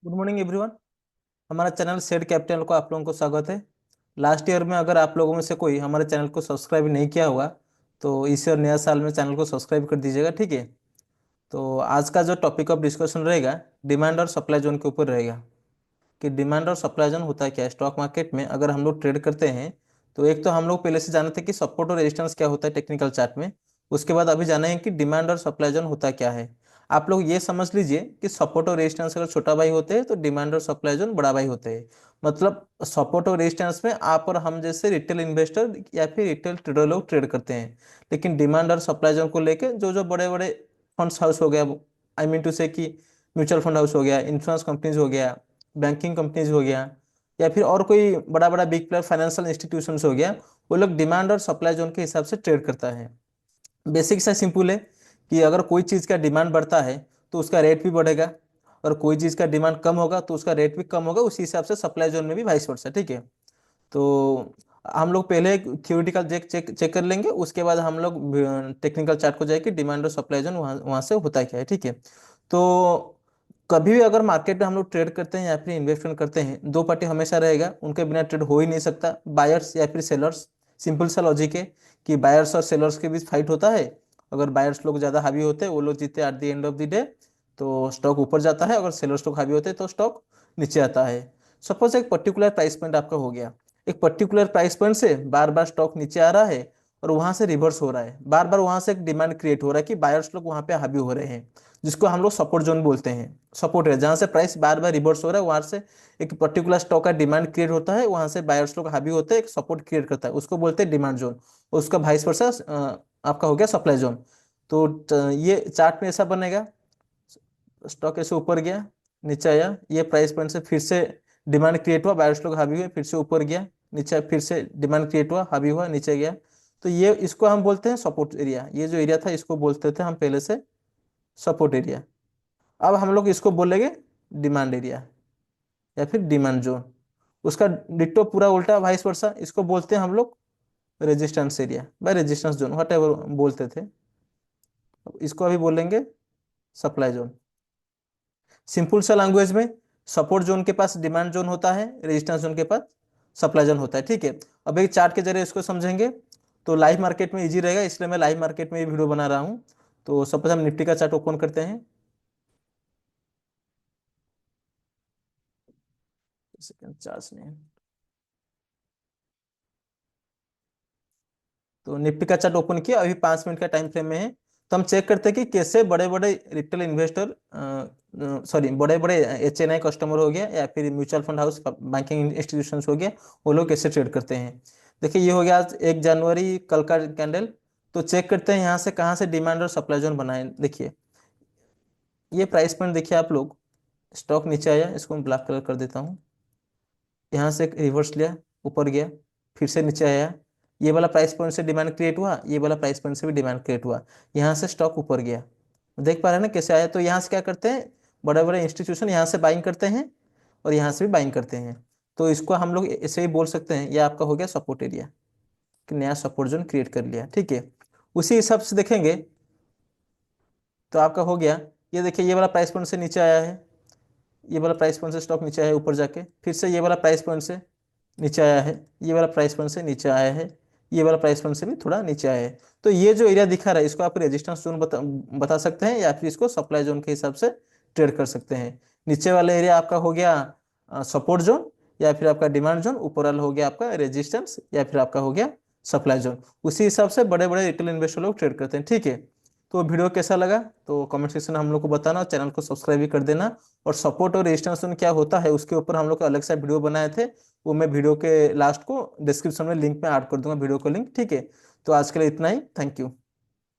Good morning everyone. हमारा channel said capital को आप लोगों को स्वागत है। लास्ट ईयर में अगर आप लोगों में से कोई हमारे चैनल को सब्सक्राइब नहीं किया होगा तो इस ईयर नया साल में चैनल को सब्सक्राइब कर दीजिएगा, ठीक है। तो आज का जो टॉपिक ऑफ डिस्कशन रहेगा डिमांड और सप्लाई जोन के ऊपर रहेगा कि डिमांड और सप्लाई जोन होता है क्या है स्टॉक मार्केट में अगर हम लोग ट्रेड करते हैं। तो एक तो हम लोग पहले से जानते थे कि सपोर्ट और रेजिस्टेंस क्या होता है टेक्निकल चार्ट में। उसके बाद अभी जाना है कि डिमांड और सप्लाई जोन होता क्या है। आप लोग ये समझ लीजिए कि सपोर्ट और रेजिस्टेंस अगर छोटा भाई होते हैं तो डिमांड और सप्लाई जोन बड़ा भाई होते हैं। मतलब सपोर्ट और रेजिस्टेंस में आप और हम जैसे रिटेल इन्वेस्टर या फिर रिटेल ट्रेडर लोग ट्रेड करते हैं। लेकिन डिमांड और सप्लाई जोन को लेके जो जो बड़े बड़े फंड्स हाउस हो गया, आई मीन टू से कि म्यूचुअल फंड हाउस हो गया, इंश्योरेंस कंपनीज हो गया, बैंकिंग कंपनीज हो गया, या फिर और कोई बड़ा बड़ा बिग प्लेयर फाइनेंशियल इंस्टीट्यूशंस हो गया, वो लोग डिमांड और सप्लाई जोन के हिसाब से ट्रेड करता है। बेसिक सा सिंपल है कि अगर कोई चीज़ का डिमांड बढ़ता है तो उसका रेट भी बढ़ेगा, और कोई चीज़ का डिमांड कम होगा तो उसका रेट भी कम होगा। उसी हिसाब से सप्लाई जोन में भी वाइस वर्सा, ठीक है। तो हम लोग पहले थ्योरेटिकल चेक चेक चेक कर लेंगे, उसके बाद हम लोग टेक्निकल चार्ट को जाएंगे डिमांड और सप्लाई जोन वहाँ वहाँ से होता क्या है, ठीक है। तो कभी भी अगर मार्केट में हम लोग ट्रेड करते हैं या फिर इन्वेस्टमेंट करते हैं, दो पार्टी हमेशा रहेगा, उनके बिना ट्रेड हो ही नहीं सकता, बायर्स या फिर सेलर्स। सिंपल सा लॉजिक है कि बायर्स और सेलर्स के बीच फाइट होता है। अगर बायर्स लोग ज़्यादा हावी होते हैं वो लोग जीते at the end of the day, तो स्टॉक ऊपर जाता है। अगर सेलर्स लोग हावी होते हैं तो स्टॉक नीचे आता है। सपोज एक पर्टिकुलर प्राइस पॉइंट आपका हो गया, एक पर्टिकुलर प्राइस पॉइंट से बार बार स्टॉक नीचे आ रहा है और वहां से रिवर्स हो रहा है, बार बार वहां से एक डिमांड क्रिएट हो रहा है कि बायर्स लोग वहां पे हावी हो रहे हैं, जिसको हम लोग सपोर्ट जोन बोलते हैं। सपोर्ट है जहां से प्राइस बार बार रिवर्स हो रहा है, वहां से एक पर्टिकुलर स्टॉक का डिमांड क्रिएट होता है, वहां से बायर्स लोग हावी होते हैं, एक सपोर्ट क्रिएट करता है, उसको बोलते हैं डिमांड जोन। और उसका वाइस वर्सा आपका हो गया सप्लाई जोन। तो ये चार्ट में ऐसा बनेगा, स्टॉक ऐसे ऊपर गया, नीचे आया, ये प्राइस पॉइंट से फिर से डिमांड क्रिएट हुआ, बायर्स लोग हावी हुए, फिर से ऊपर गया, नीचे फिर से डिमांड क्रिएट हुआ, हावी हुआ, नीचे गया। तो ये इसको हम बोलते हैं सपोर्ट एरिया। ये जो एरिया था इसको बोलते थे हम पहले से सपोर्ट एरिया। अब हम लोग इसको बोलेंगे डिमांड एरिया या फिर डिमांड जोन। उसका डिट्टो पूरा उल्टा वाइस वर्सा, इसको बोलते हैं हम लोग resistance area by resistance zone, what ever बोलते थे। इसको अभी बोलेंगे सप्लाई जोन। सिंपल सा लैंग्वेज में, सपोर्ट जोन के पास डिमांड जोन होता है, रेजिस्टेंस जोन के पास सप्लाई जोन होता है, ठीक है। अब एक चार्ट के जरिए इसको समझेंगे तो लाइव मार्केट में इजी रहेगा, इसलिए मैं लाइव मार्केट में ये वीडियो बना रहा हूँ। तो सपोज हम निफ्टी का चार्ट ओपन करते हैं। सेकंड चार्ज नहीं, तो निफ्टी का चार्ट ओपन किया, अभी 5 मिनट का टाइम फ्रेम में है। तो हम चेक करते हैं कि कैसे बड़े बड़े रिटेल इन्वेस्टर, सॉरी बड़े बड़े HNI कस्टमर हो गया या फिर mutual fund house banking institutions हो गया, वो लोग कैसे ट्रेड करते हैं। देखिए ये हो गया आज 1 जनवरी कल का कैंडल। तो चेक करते हैं यहाँ से कहाँ से डिमांड और सप्लाई जोन बनाए। देखिए ये प्राइस पॉइंट देखिए आप लोग, स्टॉक नीचे आया, इसको मैं ब्लैक कलर कर देता हूँ। यहाँ से एक रिवर्स लिया, ऊपर गया, फिर से नीचे आया, ये वाला प्राइस पॉइंट से डिमांड क्रिएट हुआ, ये वाला प्राइस पॉइंट से भी डिमांड क्रिएट हुआ, यहाँ से स्टॉक ऊपर गया। देख पा रहे हैं ना कैसे आया। तो यहाँ से क्या करते हैं, बड़े बड़े इंस्टीट्यूशन यहाँ से बाइंग करते हैं और यहाँ से भी बाइंग करते हैं। तो इसको हम लोग ऐसे ही बोल सकते हैं, ये आपका हो गया सपोर्ट एरिया, कि नया सपोर्ट जोन क्रिएट कर लिया, ठीक है। उसी हिसाब से देखेंगे तो आपका हो गया, ये देखिए ये वाला प्राइस पॉइंट से नीचे आया है, ये वाला प्राइस पॉइंट से स्टॉक नीचे आया है ऊपर जाके, फिर से ये वाला प्राइस पॉइंट से नीचे आया है, ये वाला प्राइस पॉइंट से नीचे आया है, ये वाला प्राइस पॉइंट से भी थोड़ा नीचे आया है। तो ये जो एरिया दिखा रहा है इसको आप रेजिस्टेंस जोन बता सकते हैं, या फिर इसको सप्लाई जोन के हिसाब से ट्रेड कर सकते हैं। नीचे वाला एरिया आपका हो गया सपोर्ट जोन या फिर आपका डिमांड जोन, ऊपर वाला हो गया आपका रेजिस्टेंस या फिर आपका हो गया सप्लाई जोन। उसी हिसाब से बड़े बड़े रिटेल इन्वेस्टर लोग ट्रेड करते हैं, ठीक है। तो वीडियो कैसा लगा तो कमेंट सेक्शन में हम लोग को बताना, और चैनल को सब्सक्राइब भी कर देना। और सपोर्ट और रेजिस्टेंस क्या होता है उसके ऊपर हम लोग का अलग सा वीडियो बनाए थे, वो मैं वीडियो के लास्ट को डिस्क्रिप्शन में लिंक में ऐड कर दूंगा वीडियो को लिंक, ठीक है। तो आज के लिए इतना ही, थैंक यू।